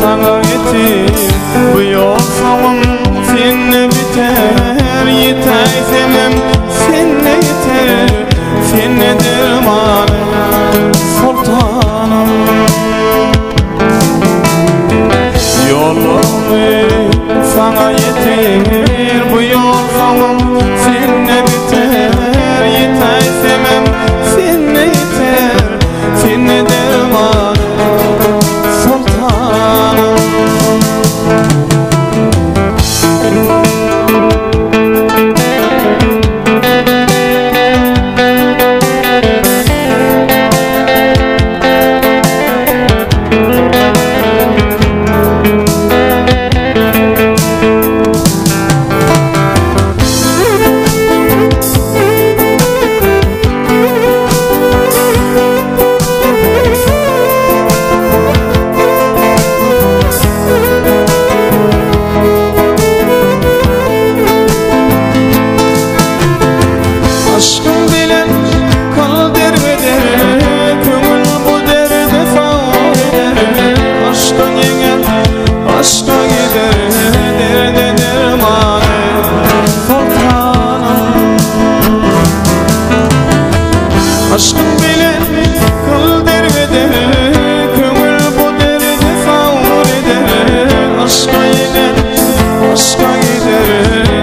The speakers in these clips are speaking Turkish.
sana yetir. Bu yol sonum seninle biter. Yeter sevmem seninle yeter. Seninle dermanım sultanım. Yolum sana yeter. Bu yol sonum seninle biter. Yeter sevmem seninle yeter. Seninle dermanım sultanım. Aşkın bilen kal derbeder, köngül bu derde sağır eder. Aşkın yenger, aşka gider, derde dermanı sultanım. Aşkın bilen kal derbeder, köngül bu derde sağır eder. Aşka yenger, aşka gider,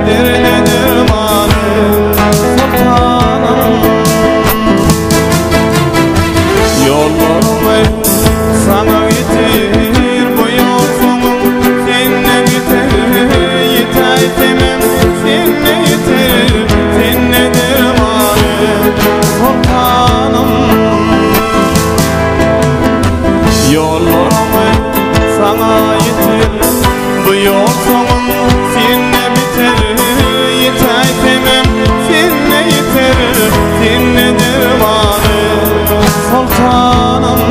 derde dermanı sultanım. Yollarım sana yetir. Bu yol sonum seninle biter. Yeter sevmem seninle yeter. Seninle dermanım sultanım. Yollarım sana yetir. Bu yol sonum seninle biter. Yeter sevmem seninle yeter. Seninle dermanım sultanım.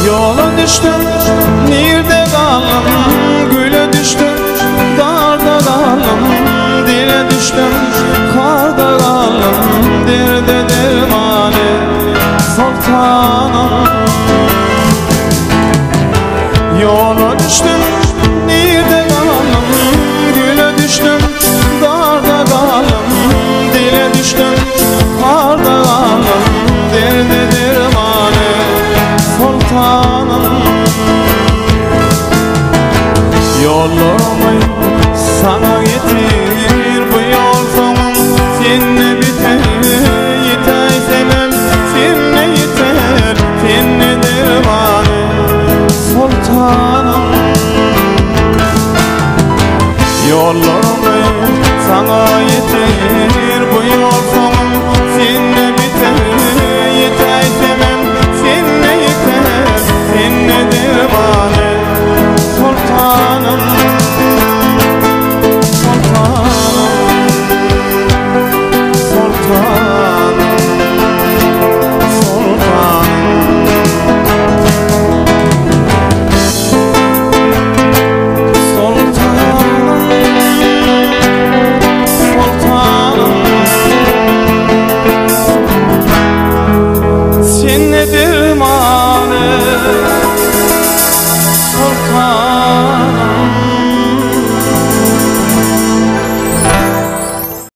Yola düştüm, nerede kaldım? Güle düştüm, darda kaldım. Dile düştüm, karda kaldım. Derde dermanı sultanım. Yola düştüm, nerede kaldım? Güle düştüm, darda kaldım. Dile düştüm, karda kaldım. Derde dermanı sultanım. Yollarım sana yetir. Bu yol sonum seninle biter. Yeter sevmem seninle yeter. Seninle dermanım sultanım. Yollarım sana yetir. Bu yol sonum seninle biter. Yeter sevmem seninle yeter. Seninle dermanım sultanım. Seninle dermanı